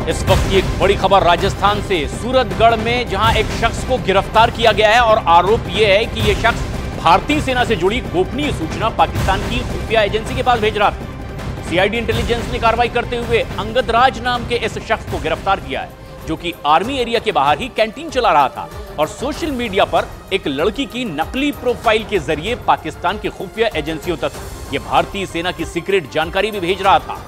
इस वक्त की एक बड़ी खबर राजस्थान से, सूरतगढ़ में जहां एक शख्स को गिरफ्तार किया गया है और आरोप यह है कि यह शख्स भारतीय सेना से जुड़ी गोपनीय सूचना पाकिस्तान की खुफिया एजेंसी के पास भेज रहा था। सीआईडी इंटेलिजेंस ने कार्रवाई करते हुए अंगद राज नाम के इस शख्स को गिरफ्तार किया है, जो कि आर्मी एरिया के बाहर ही कैंटीन चला रहा था और सोशल मीडिया पर एक लड़की की नकली प्रोफाइल के जरिए पाकिस्तान की खुफिया एजेंसियों तक यह भारतीय सेना की सीक्रेट जानकारी भी भेज रहा था।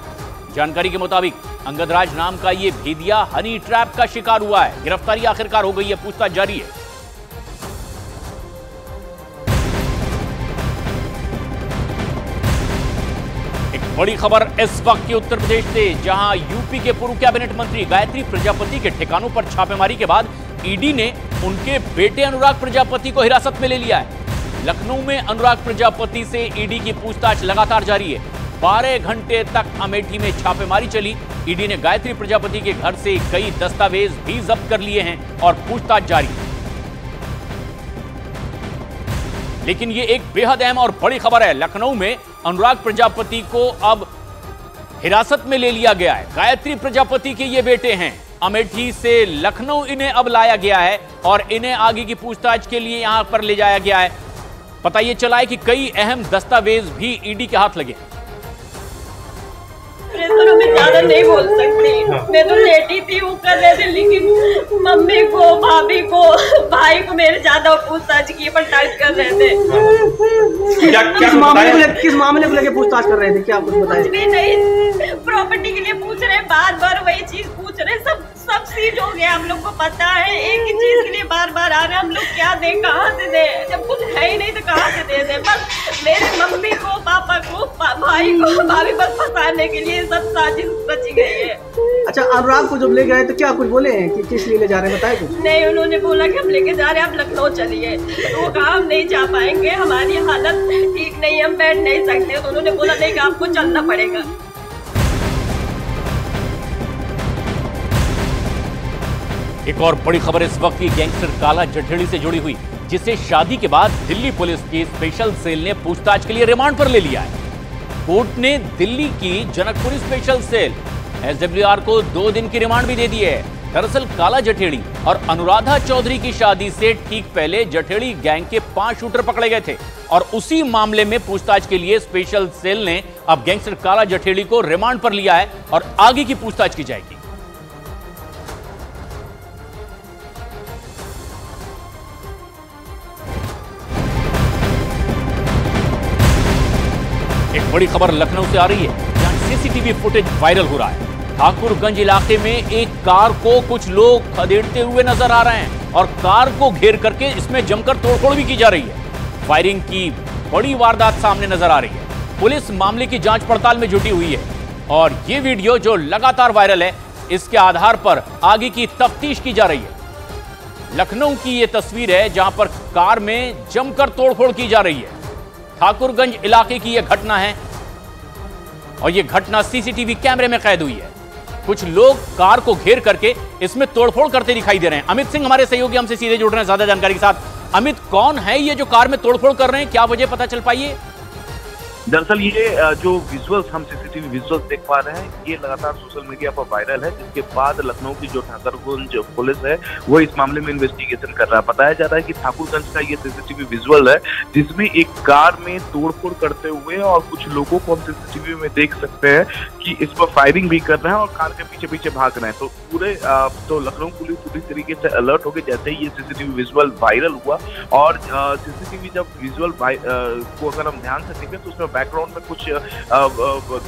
जानकारी के मुताबिक अंगद राज नाम का यह भेदिया हनी ट्रैप का शिकार हुआ है। गिरफ्तारी आखिरकार हो गई है, पूछताछ जारी है। एक बड़ी खबर इस वक्त के उत्तर प्रदेश से, जहां यूपी के पूर्व कैबिनेट मंत्री गायत्री प्रजापति के ठिकानों पर छापेमारी के बाद ईडी ने उनके बेटे अनुराग प्रजापति को हिरासत में ले लिया है। लखनऊ में अनुराग प्रजापति से ईडी की पूछताछ लगातार जारी है। 12 घंटे तक अमेठी में छापेमारी चली। ईडी ने गायत्री प्रजापति के घर से कई दस्तावेज भी जब्त कर लिए हैं और पूछताछ जारी है। लेकिन यह एक बेहद अहम और बड़ी खबर है। लखनऊ में अनुराग प्रजापति को अब हिरासत में ले लिया गया है। गायत्री प्रजापति के ये बेटे हैं। अमेठी से लखनऊ इन्हें अब लाया गया है और इन्हें आगे की पूछताछ के लिए यहां पर ले जाया गया है। पता यह चला है कि कई अहम दस्तावेज भी ईडी के हाथ लगे। मैं ज्यादा नहीं बोल सकती, मैं तो लेटी थी, वो कर रहे थे, लेकिन मम्मी को, भाभी को, भाई को मेरे ज्यादा पूछताछ की पड़ताछ कर रहे थे। किस मामले को लेके पूछताछ कर रहे थे, क्या कुछ बताएं? कुछ भी नहीं, प्रॉपर्टी के लिए पूछ रहे, बार बार वही चीज पूछ रहे। सब सीज हो गया, हम लोग को पता है, एक ही चीज के लिए बार बार आ रहे। हम लोग क्या दे, कहाँ से दे? जब कुछ है ही नहीं तो कहाँ से दे दे? बस मेरे मम्मी को, पापा को, भाई को, भाभी बस फंसाने के लिए सब साजिश रची गई है। अच्छा, अनुराग को जब ले गए तो क्या कुछ बोले हैं कि किस लिए ले जा रहे हैं, बताए कुछ? नहीं, उन्होंने बोला कि हम लेके जा रहे हैं, आप लखनऊ चलिए। तो वो कहा हम नहीं जा पाएंगे, हमारी हालत ठीक नहीं, हम बैठ नहीं सकते। तो उन्होंने बोला नहीं कि आपको चलना पड़ेगा। एक और बड़ी खबर इस वक्त की गैंगस्टर काला जठेड़ी से जुड़ी हुई, जिसे शादी के बाद दिल्ली पुलिस की स्पेशल सेल ने पूछताछ के लिए रिमांड पर ले लिया है। कोर्ट ने दिल्ली की जनकपुरी स्पेशल सेल एसडब्ल्यूआर को 2 दिन की रिमांड भी दे दी है। दरअसल काला जठेड़ी और अनुराधा चौधरी की शादी से ठीक पहले जठेड़ी गैंग के 5 शूटर पकड़े गए थे और उसी मामले में पूछताछ के लिए स्पेशल सेल ने अब गैंगस्टर काला जठेड़ी को रिमांड पर लिया है और आगे की पूछताछ की जाएगी। एक बड़ी खबर लखनऊ से आ रही है, जहां सीसीटीवी फुटेज वायरल हो रहा है। ठाकुरगंज इलाके में एक कार को कुछ लोग खदेड़ते हुए नजर आ रहे हैं और कार को घेर करके इसमें जमकर तोड़फोड़ भी की जा रही है। फायरिंग की बड़ी वारदात सामने नजर आ रही है। पुलिस मामले की जांच पड़ताल में जुटी हुई है और ये वीडियो जो लगातार वायरल है, इसके आधार पर आगे की तफ्तीश की जा रही है। लखनऊ की यह तस्वीर है जहां पर कार में जमकर तोड़फोड़ की जा रही है। ठाकुरगंज इलाके की यह घटना है और यह घटना सीसीटीवी कैमरे में कैद हुई है। कुछ लोग कार को घेर करके इसमें तोड़फोड़ करते दिखाई दे रहे हैं। अमित सिंह हमारे सहयोगी हमसे सीधे जुड़ रहे हैं ज्यादा जानकारी के साथ। अमित, कौन है ये जो कार में तोड़फोड़ कर रहे हैं, क्या वजह पता चल पाई है? दरअसल ये जो विजुअल्स हम सीसीटीवी विजुअल्स देख पा रहे हैं, ये लगातार सोशल मीडिया पर वायरल है, जिसके बाद लखनऊ की जो ठाकुरगंज पुलिस है वो इस मामले में इन्वेस्टिगेशन कर रहा है। बताया जा रहा है कि ठाकुरगंज का ये सीसीटीवी विजुअल है, जिसमें एक कार में तोड़फोड़ करते हुए और कुछ लोगों को हम सीसीटीवी में देख सकते हैं कि इस पर फायरिंग भी कर रहे हैं और कार के पीछे पीछे भाग रहे हैं। तो पूरे तो लखनऊ पुलिस पूरी तरीके से अलर्ट हो गई जैसे ही ये सीसीटीवी विजुअल वायरल हुआ। और सीसीटीवी जब विजुअल को अगर हम ध्यान से देखें तो उसमें बैकग्राउंड में कुछ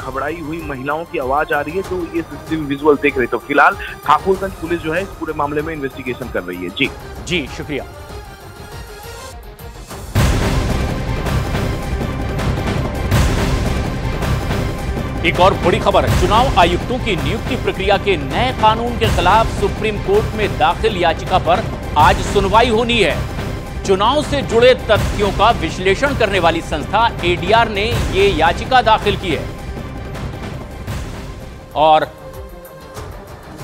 घबराई हुई महिलाओं की आवाज आ रही है, तो ये सीसीटीवी विजुअल देख रहे। तो फिलहाल ठाकुरगंज पुलिस जो है इस पूरे मामले में इन्वेस्टिगेशन कर रही है। जी शुक्रिया। एक और बड़ी खबर, चुनाव आयुक्तों की नियुक्ति प्रक्रिया के नए कानून के खिलाफ सुप्रीम कोर्ट में दाखिल याचिका पर आज सुनवाई होनी है। चुनाव से जुड़े तथ्यों का विश्लेषण करने वाली संस्था एडीआर ने यह याचिका दाखिल की है और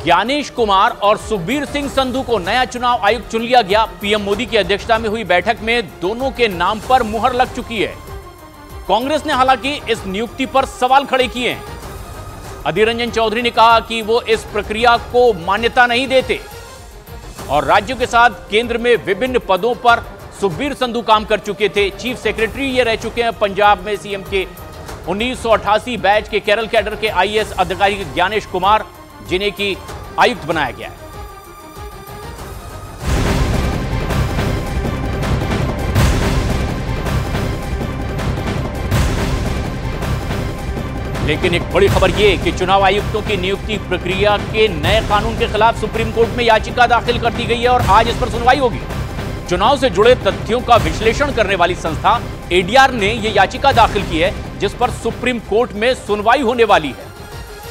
ज्ञानेश कुमार और सुखबीर सिंह संधू को नया चुनाव आयुक्त चुन लिया गया। पीएम मोदी की अध्यक्षता में हुई बैठक में दोनों के नाम पर मुहर लग चुकी है। कांग्रेस ने हालांकि इस नियुक्ति पर सवाल खड़े किए हैं। अधीर रंजन चौधरी ने कहा कि वो इस प्रक्रिया को मान्यता नहीं देते और राज्यों के साथ केंद्र में विभिन्न पदों पर सुखबीर संधू काम कर चुके थे। चीफ सेक्रेटरी ये रह चुके हैं पंजाब में सीएम के। 1988 बैच के केरल कैडर के आईएएस अधिकारी ज्ञानेश कुमार, जिन्हें की आयुक्त बनाया गया है। लेकिन एक बड़ी खबर यह कि चुनाव आयुक्तों की नियुक्ति प्रक्रिया के नए कानून के खिलाफ सुप्रीम कोर्ट में याचिका दाखिल कर दी गई है और आज इस पर सुनवाई होगी। चुनाव से जुड़े तथ्यों का विश्लेषण करने वाली संस्था एडीआर ने यह याचिका दाखिल की है, जिस पर सुप्रीम कोर्ट में सुनवाई होने वाली है।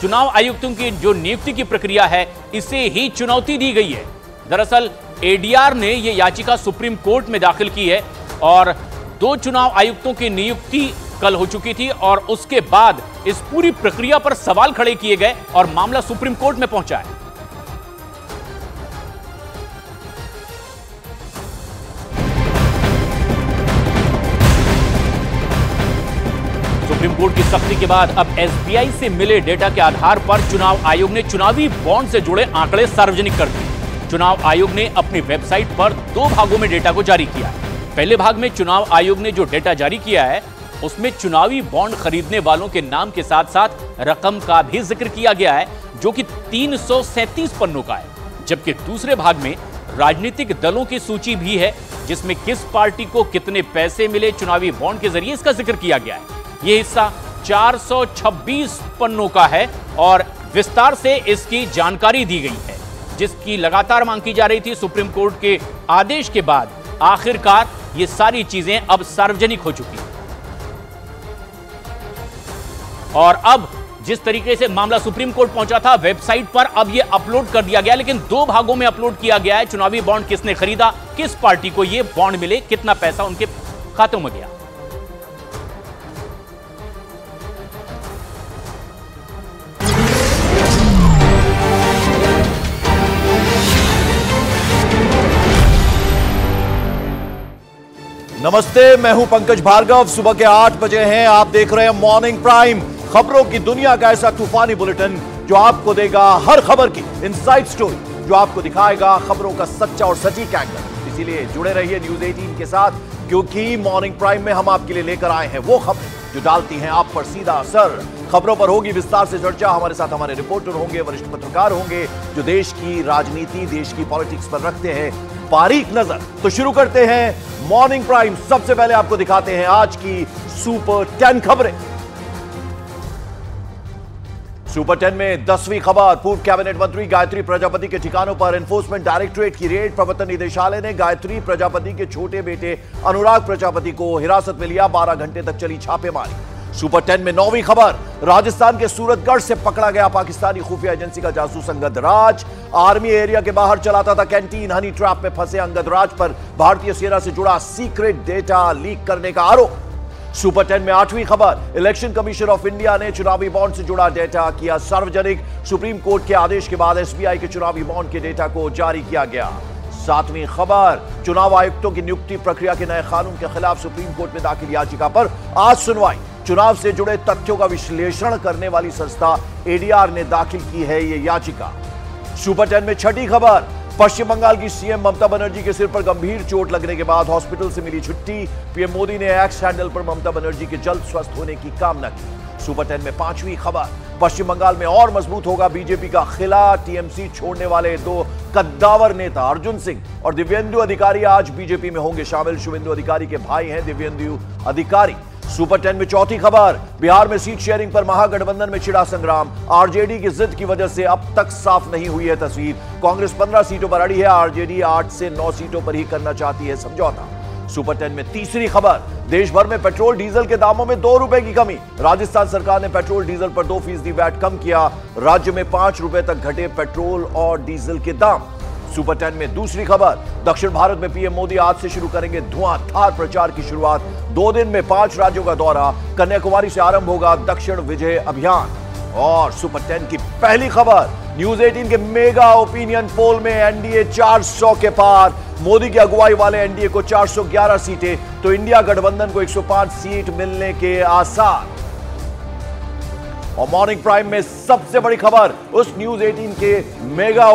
चुनाव आयुक्तों की जो नियुक्ति की प्रक्रिया है, इसे ही चुनौती दी गई है। दरअसल एडीआर ने यह याचिका सुप्रीम कोर्ट में दाखिल की है और 2 चुनाव आयुक्तों की नियुक्ति कल हो चुकी थी और उसके बाद इस पूरी प्रक्रिया पर सवाल खड़े किए गए और मामला सुप्रीम कोर्ट में पहुंचा है। सुप्रीम कोर्ट की सख्ती के बाद अब एसबीआई से मिले डेटा के आधार पर चुनाव आयोग ने चुनावी बॉन्ड से जुड़े आंकड़े सार्वजनिक कर दिए। चुनाव आयोग ने अपनी वेबसाइट पर 2 भागों में डेटा को जारी किया है। पहले भाग में चुनाव आयोग ने जो डेटा जारी किया है, उसमें चुनावी बॉन्ड खरीदने वालों के नाम के साथ साथ रकम का भी जिक्र किया गया है, जो कि 337 पन्नों का है। जबकि दूसरे भाग में राजनीतिक दलों की सूची भी है, जिसमें किस पार्टी को कितने पैसे मिले चुनावी बॉन्ड के जरिए, इसका जिक्र किया गया है। यह हिस्सा 426 पन्नों का है और विस्तार से इसकी जानकारी दी गई है, जिसकी लगातार मांग की जा रही थी। सुप्रीम कोर्ट के आदेश के बाद आखिरकार ये सारी चीजें अब सार्वजनिक हो चुकी हैं और अब जिस तरीके से मामला सुप्रीम कोर्ट पहुंचा था, वेबसाइट पर अब यह अपलोड कर दिया गया, लेकिन 2 भागों में अपलोड किया गया है। चुनावी बॉन्ड किसने खरीदा, किस पार्टी को यह बॉन्ड मिले, कितना पैसा उनके खातों में गया। नमस्ते, मैं हूं पंकज भार्गव। सुबह के 8 बजे हैं, आप देख रहे हैं मॉर्निंग प्राइम, खबरों की दुनिया का ऐसा तूफानी बुलेटिन जो आपको देगा हर खबर की इनसाइड स्टोरी, जो आपको दिखाएगा खबरों का सच्चा और सटीक एंगल। इसीलिए जुड़े रहिए न्यूज 18 के साथ, क्योंकि मॉर्निंग प्राइम में हम आपके लिए लेकर आए हैं वो खबरें जो डालती हैं आप पर सीधा असर। खबरों पर होगी विस्तार से चर्चा। हमारे साथ हमारे रिपोर्टर होंगे, वरिष्ठ पत्रकार होंगे, जो देश की राजनीति, देश की पॉलिटिक्स पर रखते हैं बारीक नजर। तो शुरू करते हैं मॉर्निंग प्राइम। सबसे पहले आपको दिखाते हैं आज की सुपर 10 खबरें। सुपर 10 में 10वीं खबर, पूर्व कैबिनेट मंत्री गायत्री प्रजापति के ठिकानों पर एनफोर्समेंट डायरेक्टोरेट की रेड। प्रवर्तन निदेशालय ने गायत्री प्रजापति के छोटे बेटे अनुराग प्रजापति को हिरासत में लिया। 12 घंटे तक चली छापेमारी। सुपर 10 में 9वीं खबर, राजस्थान के सूरतगढ़ से पकड़ा गया पाकिस्तानी खुफिया एजेंसी का जासूस अंगद राज। आर्मी एरिया के बाहर चलाता था कैंटीन। हनी ट्रैप में फंसे अंगद राज पर भारतीय सेना से जुड़ा सीक्रेट डेटा लीक करने का आरोप। सुपर 10 में 8वीं खबर, इलेक्शन कमीशन ऑफ इंडिया ने चुनावी बॉन्ड से जुड़ा डेटा किया सार्वजनिक। सुप्रीम कोर्ट के आदेश के बाद एसबीआई के चुनावी बॉन्ड के डेटा को जारी किया गया। 7वीं खबर, चुनाव आयुक्तों की नियुक्ति प्रक्रिया के नए कानून के खिलाफ सुप्रीम कोर्ट में दाखिल याचिका पर आज सुनवाई। चुनाव से जुड़े तथ्यों का विश्लेषण करने वाली संस्था एडीआर ने दाखिल की है यह याचिका। सुपर 10 में 6ठी खबर, पश्चिम बंगाल की सीएम ममता बनर्जी के सिर पर गंभीर चोट लगने के बाद हॉस्पिटल से मिली छुट्टी। पीएम मोदी ने एक्स हैंडल पर ममता बनर्जी के जल्द स्वस्थ होने की कामना की। सुपर 10 में 5वीं खबर, पश्चिम बंगाल में और मजबूत होगा बीजेपी का खिला। टीएमसी छोड़ने वाले 2 कद्दावर नेता अर्जुन सिंह और दिव्येंदु अधिकारी आज बीजेपी में होंगे शामिल। शुभेंदु अधिकारी के भाई हैं दिव्येंदु अधिकारी। सुपर 10 में 4थी खबर, बिहार में सीट शेयरिंग पर महागठबंधन में छिड़ा संग्राम। आरजेडी की जिद की वजह से अब तक साफ नहीं हुई है तस्वीर। कांग्रेस 15 सीटों पर अड़ी है, आरजेडी 8 से 9 सीटों पर ही करना चाहती है समझौता। सुपर 10 में तीसरी खबर, देश भर में पेट्रोल डीजल के दामों में 2 रुपए की कमी। राजस्थान सरकार ने पेट्रोल डीजल पर 2% वैट कम किया। राज्य में 5 रुपए तक घटे पेट्रोल और डीजल के दाम। सुपर 10 में दूसरी खबर, दक्षिण भारत में पीएम मोदी आज से शुरू करेंगे धुआंधार प्रचार की शुरुआत। 2 दिन में 5 राज्यों का दौरा। कन्याकुमारी से आरंभ होगा दक्षिण विजय अभियान। और सुपर 10 की पहली खबर, न्यूज 18 के मेगा ओपिनियन पोल में एनडीए 400 के पार। मोदी की अगुवाई वाले एनडीए को 411 सीटें, तो इंडिया गठबंधन को 105 सीट मिलने के आसार। और मॉर्निंग प्राइम में सबसे बड़ी खबर उस न्यूज 18 के मेगा